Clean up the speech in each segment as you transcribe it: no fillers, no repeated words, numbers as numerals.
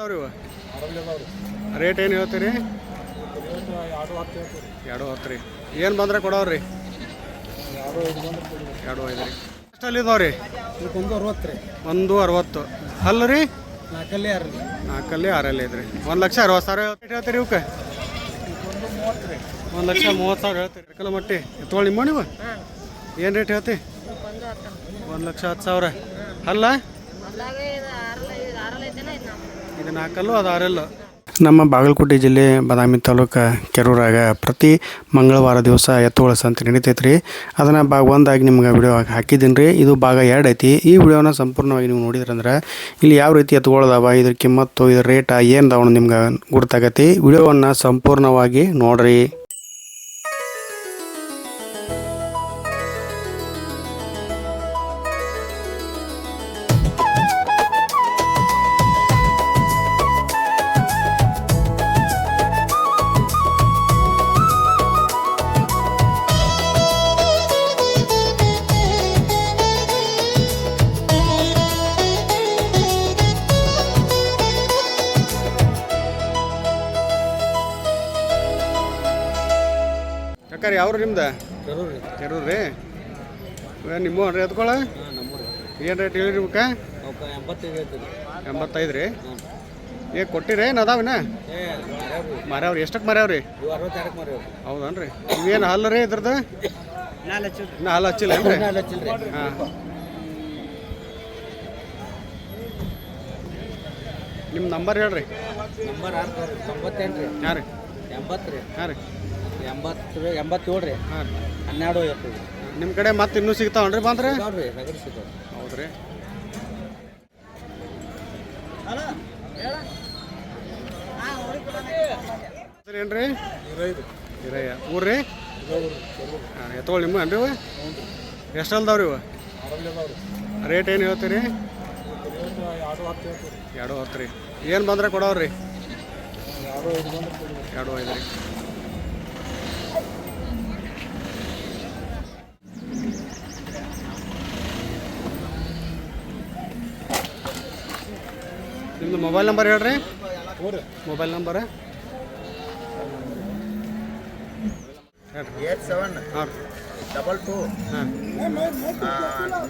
ಅದಾವ್ರಿ ಇವ ರೇಟ್ ಏನು ಹೇಳ್ತೀರಿ? 2.10 ರೀ. ಏನು ಬಂದ್ರೆ ಕೊಡೋರಿ? 2.5 ರೀ. ಎಷ್ಟಲ್ಲಿ ಇದಾವ್ರಿ? 1.60 ರೀ. 1.60. ಅಲ್ಲ ರೀ 4 6 ಐತ್ರಿ. 1,60,000 ರೇಟ್ ಹೇಳ್ತೀರಿ ಇವಕ್ಕೆ? 1,30,000 ಹೇಳ್ತೀರಿ. ಕಲ ಮಟ್ಟಿ ಎತ್ಕೊಳ್ಳಿ ನಿಮ್ಮ ನೀವು ಏನು ರೇಟ್ ಹೇಳ್ತಿ? 1,10,000. ಅಲ್ಲ ಇದು 4 ಅದು 6. ನಮ್ಮ ಬಾಗಲಕೋಟೆ ಜಿಲ್ಲೆ ಬಾದಾಮಿ ತಾಲೂಕು ಕೆರೂರಾಗ ಪ್ರತಿ ಮಂಗಳವಾರ ದಿವಸ ಎತ್ತುಗಳ ಸಂತೆ ನಡೀತೈತೆ ರೀ. ಅದನ್ನು ಭಾಗ 1 ಆಗಿ ನಿಮ್ಗೆ ವಿಡಿಯೋ ಹಾಕಿದ್ದೀನಿ ರೀ. ಇದು ಭಾಗ 2 ಐತಿ. ಈ ವಿಡಿಯೋನ ಸಂಪೂರ್ಣವಾಗಿ ನೀವು ನೋಡಿದ್ರಂದ್ರೆ ಇಲ್ಲಿ ಯಾವ ರೀತಿ ಎತ್ತುಗಳದಾವ, ಇದ್ರ ಕಿಮ್ಮತ್ತು, ಇದ್ರ ರೇಟ ಏನು ಅದಾವ ನಿಮ್ಗೆ ಗುರ್ತಾಗತ್ತೆ. ವಿಡಿಯೋವನ್ನು ಸಂಪೂರ್ಣವಾಗಿ ನೋಡ್ರಿ. ಯಾಕಂದ್ರೆ ಯಾವ್ರು ನಿಮ್ದು? ಕೆರೂರು ರೀ. ನಿಮ್ಮ ರೀ ಎತ್ಕೊಳ ಏನು ರೇಟ್ ಹೇಳಿರಿ ಇವಕ್ಕೆ? 85 ರೀ. ಏ ಕೊಟ್ಟಿರಿ ಏನು ಅದಾವಿನ ಮರ್ಯಾವ್ರಿ? ಎಷ್ಟಕ್ಕೆ ಮರ್ಯಾವ್ರಿ? ಹೌದನ್ರಿ. ನೀವೇನು ಹಲ್ಲ ರೀ ಇದ್ರದ್ದು? ಇನ್ನು ಹಲ್ಲ ಹಚ್ಚಿಲ್ಲ ಏನ್ರಿ? ಹಾಂ. ನಿಮ್ಮ ನಂಬರ್ ಹೇಳ್ರಿ. ಹಾಂ ರೀ. 80 ಹಾಂ ರೀ. 87 ರೀ. ಹಾಂ ರೀ. 12 ನಿಮ್ಮ ಕಡೆ ಮತ್ತೆ ಇನ್ನೂ ಸಿಗ್ತಾವನ್ರಿ ಬಂದ್ರೆ? ಹೌದ್ರಿ. ಏನ್ರಿ? ಹಿರಯ್ಯ. ಊರ್ರಿ? ಹಾಂ. ಎತ್ತೊಳ್ ನಿಮ್ಮ ಅನ್ರಿ ಇವ? ಎಷ್ಟು ಅಲ್ದಾವ್ರಿ ಇವ? ರೇಟ್ ಏನು ಹೇಳ್ತೀರಿ? 2.10 ರೀ. ಏನು ಬಂದ್ರೆ ಕೊಡೋರಿ? 2.5 ರೀ. ನಿಮ್ಮದು ಮೊಬೈಲ್ ನಂಬರ್ ಹೇಳ್ರಿ. ಮೊಬೈಲ್ ನಂಬರ್ 87 ಹಾಂ 22 ಹಾಂ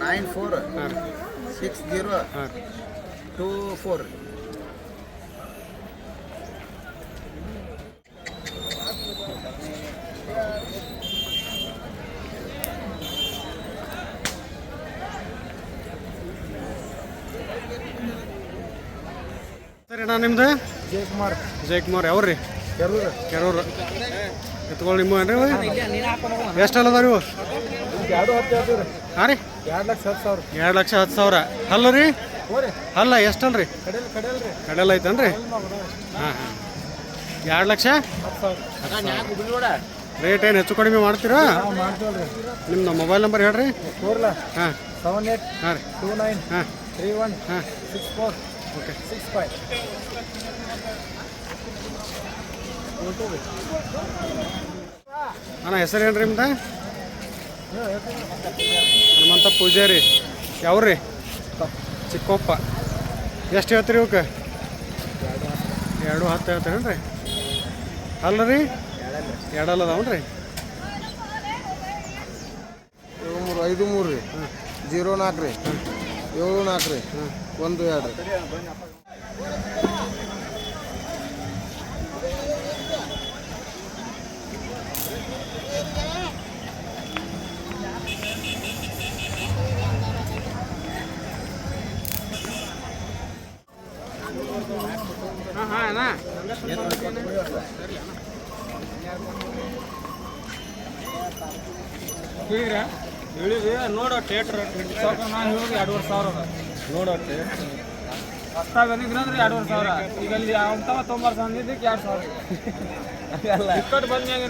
94 ಹಾಂ 60 ಹಾಂ 24. ಸರಿ ಅಣ್ಣ ನಿಮ್ದು? ಜಯಕುಮಾರ್. ಯಾವ್ರಿ? ಕೆರೂರು. ಎತ್ಕೊಳ್ಳಿ ನಿಮ್ಮ ಏನ್ರಿ? ಎಷ್ಟು ಅಲ್ಲ ಅದಾವ ಇವು? ಹಾಂ ರೀ. 2,10,000. ಅಲ್ಲ ರೀ? ಅಲ್ಲ ಎಷ್ಟಲ್ರಿ? ಕಡೆಲ್ಲ ಐತನ್ರಿ? ಹಾಂ ಹಾಂ. 2,10,000 ರೇಟ್ ಏನು ಹೆಚ್ಚು ಕಡಿಮೆ ಮಾಡ್ತೀರಾ? ನಿಮ್ಮ ಮೊಬೈಲ್ ನಂಬರ್ ಹೇಳ್ರಿ. ಹಾಂ 78 ಹಾಂ ರೀ. 29 ಹಾಂ 31 ಹಾಂ 64 ಓಕೆ 65. ಅಣ್ಣ ಹೆಸರು ಏನು ರೀ ನಿಮ್ದು? ಹನುಮಂತ ಪೂಜಾರಿ. ಯಾವ್ರಿ? ಚಿಕ್ಕೊಪ್ಪ. ಎಷ್ಟು ಹೇಳ್ತೀರಿ ಇವಕ್ಕೆ? 2.10 ಹೇಳ್ತೀರೇನು ರೀ? ಅಲ್ಲ ರೀ 2 ಅದಾವನ್ ರೀ? 53 ರೀ. 04 ರೀ. 74 ರೀ. 12. ಹಾಂ ಹಾಂ ಅಣ್ಣ ಹೇಳಿರಿ ನೋಡೋ ಥಿಯೇಟ್ರ್ ನಾನು ಹೇಳೋದು 2,500 ನೋಡೋ ಥಿಯೇಟ್ರ್ ಅಷ್ಟಾಗ ಬಂದಿದ್ರಂದ್ರೆ 2,500. ಈಗ ಅಲ್ಲಿ ಅಂಥವ 90 ಅಂದಿದ್ದಕ್ಕೆ 2,000 ಅಲ್ಲ ಇಕ್ಕಟ್ಟು ಬಂದ್ಮ್ಯಾಗ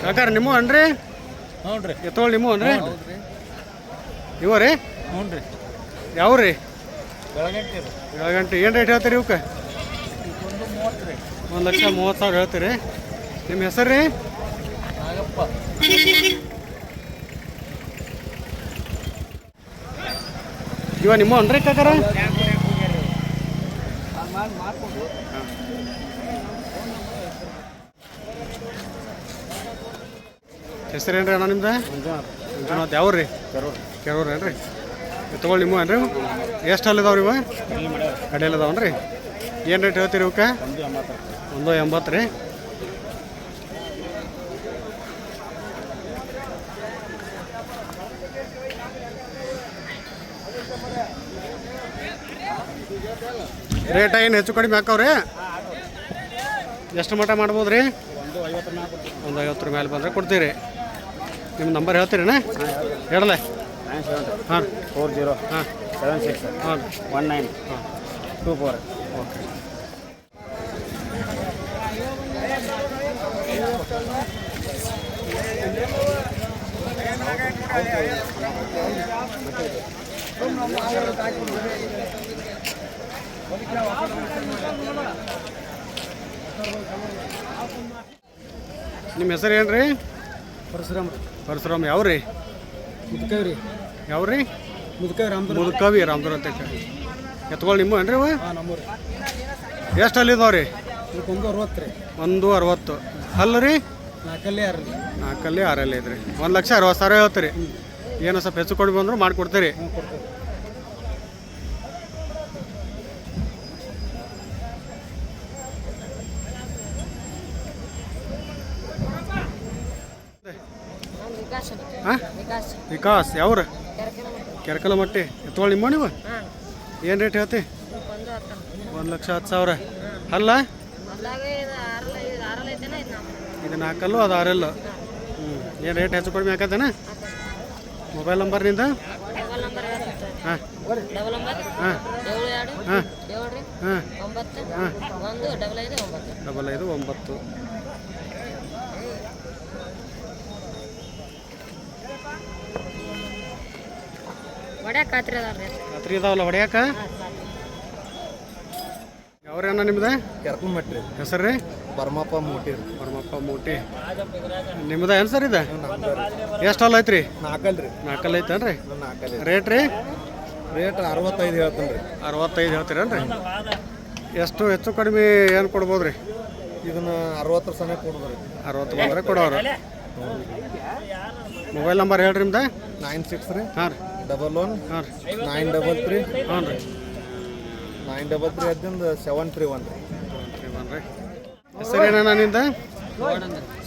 ಕಾಕಾರ ನಿಮ್ಮ ಅನ್ರಿ? ಹ್ಞೂ ರೀ. ಎತ್ತೋಳು ನಿಮ್ಮ ಅನ್ರಿ? ಇವ ರೀ? ಹ್ಞೂ ರೀ. ಯಾವ ರೀ? ಬೆಳಗಂಟೆ. ಏನು ರೇಟ್ ಹೇಳ್ತೀರಿ ಇವಕ್ಕೆ? 1,30,000 ಹೇಳ್ತೀರಿ. ನಿಮ್ಮ ಹೆಸರು ರೀ? ನಾಗಪ್ಪ. ಇವ ನಿಮ್ಮ ಅನ್ರಿ ಕಾಕಾರ? ಹೆಸರೇನ್ರಿ ಅಣ್ಣ ನಿಮ್ದು? ಮಂಜುನಾಥ್. ಯಾವ ರೀ? ಕೆರೂರು ಏನ್ರಿ? ತೊಗೊಳ್ಳಿ ನಿಮ್ಮ ಏನ್ರಿ? ಎಷ್ಟು ಅಲ್ಲಿದಾವ್ರಿ ಇವ? ಕಡೆಯಲ್ಲಿ ಅದಾವನ್ರಿ? ಏನು ರೇಟ್ ಹೇಳ್ತೀರಿ ಇವಕ್ಕೆ? 180 ರೀ. ರೇಟ ಏನು ಹೆಚ್ಚು ಕಡಿಮೆ ಹಾಕವ್ರಿ? ಎಷ್ಟು ಮಟ ಮಾಡ್ಬೋದು ರೀ? 150 ಮೇಲೆ ಬಂದರೆ ಕೊಡ್ತೀರಿ. ನಿಮ್ಮ ನಂಬರ್ ಹೇಳ್ತೀರಿಣ್ಣ? ಹೇಳಲ್ಲ. 97 ಹಾಂ 40 ಹಾಂ 76 ಹಾಂ 19 ಹಾಂ 24. ಓಕೆ. ನಿಮ್ಮ ಹೆಸರು ಏನು ರೀ? ಪರಶುರಾಮ್. ಪರಶುರಾಮ್. ಯಾವ್ರಿ? ಮುದ್ಕವಿ ರೀ. ಯಾವ್ರಿ? ಮುದ್ಕವಿ ರಾಮದುರ್ಗ. ಮುದುಕವಿ ರಾಮದುರ್ಗ ಅಂತ ಎತ್ಕೊಳ್ಳಿ ನಿಮ್ಮ ಏನ್ರಿ ಅವ? ಹಾಂ ನಮ್ಮೂರು. ಎಷ್ಟು ಅಲ್ಲಿದಾವ ರೀ? ಇದಕ್ಕೆ 160 ರೀ. 160. ಅಲ್ಲ ರೀ? 4 6 ರೀ. 4 6 ಐತ್ರಿ. 1,60,000 ಹೇಳ್ತೀರಿ. ಏನೋ ಸ್ವಲ್ಪ ಹೆಚ್ಚು ಕೊಡಿ ಬಂದ್ರು ಮಾಡಿಕೊಡ್ತೀರಿ. ಹ್ಞೂ ಕೊಡ್ತೀವಿ. ಹಾಂ ವಿಕಾಸ್. ಯಾವ್ರ? ಕೆರಕಲ ಮಟ್ಟಿ. ಎತ್ಕೊಳ್ಳಿ ನಿಮ್ಮ ನೀವು? ಏನು ರೇಟ್ ಹೇಳ್ತಿ? 1,10,000. ಅಲ್ಲ ಇದು 4 ಕಲ್ಲು ಅದು 6 ಎಲ್ಲು. ಏನು ರೇಟ್ ಹೆಚ್ಚು ಕಡಿಮೆ ಹಾಕತ್ತೇನ? ಮೊಬೈಲ್ ನಂಬರ್ ನಿಂದ? ಹಾಂ ಹಾಂ ಹಾಂ ಹಾಂ 55 ರಾತ್ರಿ ಇದಾವಲ್ಲ ಹೊಡ್ಯಾಕ? ಯಾವ್ರಣ್ಣ ನಿಮ್ದು? ಕೆರ್ಕೊಂಡ್ ಮಟ್ರಿ. ಹೆಸರು ರೀ? ಪರಮಪ್ಪ ಮೂಟಿ ರೀ. ಪರಮಪ್ಪ ಮೂಟಿ. ನಿಮ್ದು ಏನು ಸರ್ ಇದು? ಎಷ್ಟು ಅಲ್ಲ ಐತ್ರಿ? 4 ರೀ. 4 ಐತೇನ್ರಿ? 4 ರೇಟ್ ರೀ? ರೇಟ್ 65 ಹೇಳ್ತೀನಿ ರೀ. 65 ಹೇಳ್ತೀರೇನ್ರಿ? ಎಷ್ಟು ಹೆಚ್ಚು ಕಡಿಮೆ ಏನು ಕೊಡ್ಬೋದು ರೀ? ಇದನ್ನ 60 ಸಮ ಕೊಡೋದು ರೀ. 60 ಬಂದರೆ ಕೊಡೋರು. ಮೊಬೈಲ್ ನಂಬರ್ ಹೇಳ್ರಿ ನಿಮ್ದು? 96 ರೀ. ಹಾಂ ರೀ. 11 ಹಾಂ ರೀ. 933 ಹ್ಞೂ ರೀ. 933 ಅದಿಂದ 731 ರೀ. ಬನ್ರಿ. ಹೆಸರು ಏನಣ್ಣ ನಿಂದ?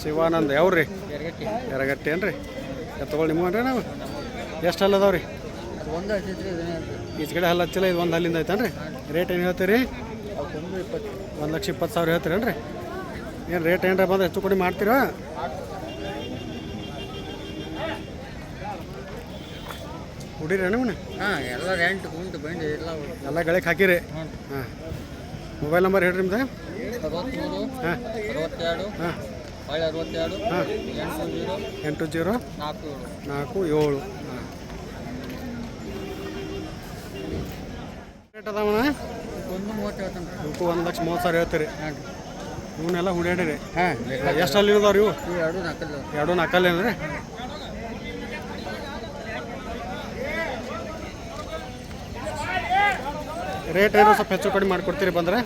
ಶಿವಾನಂದ. ಯಾವ್ರಿ? ಎರಗಟ್ಟಿ ಏನ್ರಿ? ಎತ್ಕೊಳ್ಳಿ ನಿಮ್ಮ ಏನ್ರಿ ನಾವು? ಎಷ್ಟು ಹಲ್ಲು ಅದಾವ ರೀ? ಈಚೆ ಕಡೆ ಹಲ್ಲು ಹಚ್ಚಿಲ್ಲ. ಇದು ಒಂದು ಹಲ್ಲಿಂದ ಐತೇನ್ರಿ? ರೇಟ್ ಏನು ಹೇಳ್ತೀರಿ? 1,20,000 ಹೇಳ್ತೀರೇನ್ರಿ? ಏನು ರೇಟ್ ಏನ್ರ ಬಂದ್ರೆ ಹೆಚ್ಚು ಕಡಿಮೆ ಮಾಡ್ತೀರಾ? ಹುಡಿರಿ ನಿಮ್ಮನ್ನ? ಹಾಂ ಎಲ್ಲ ರೆಂಟ್ ಗುಂಟು ಬಂದು ಎಲ್ಲ ಗಳಿಗೆ ಹಾಕಿರಿ? ಹಾಂ. ಮೊಬೈಲ್ ನಂಬರ್ ಹೇಳ್ರಿ ನಿಮ್ದು? 63 ಹಾಂ 62 ಹಾಂ 62 ಹಾಂ 80 80 47. ಹಾಂ. ರೇಟ್ ಅದಾವಣ? 130 ಹೇಳ್ತಾನೆ ರೀ. ಇವಕ್ಕೂ 1,30,000 ಹೇಳ್ತೀರಿ? ಹಾಂ ಇವನ್ನೆಲ್ಲ ಹುಡ್ಯಾಡಿರಿ? ಹಾಂ ಎಷ್ಟು ಅಲ್ಲಿ ಇದಾವ್ರಿ ಇವು? 2 4 2 4 ಏನ್ರಿ? ರೇಟ್ ಏನೋ ಸ್ವಲ್ಪ ಹೆಚ್ಚು ಕಡಿಮೆ ಮಾಡಿಕೊಡ್ತೀರಿ ಬಂದರೆ?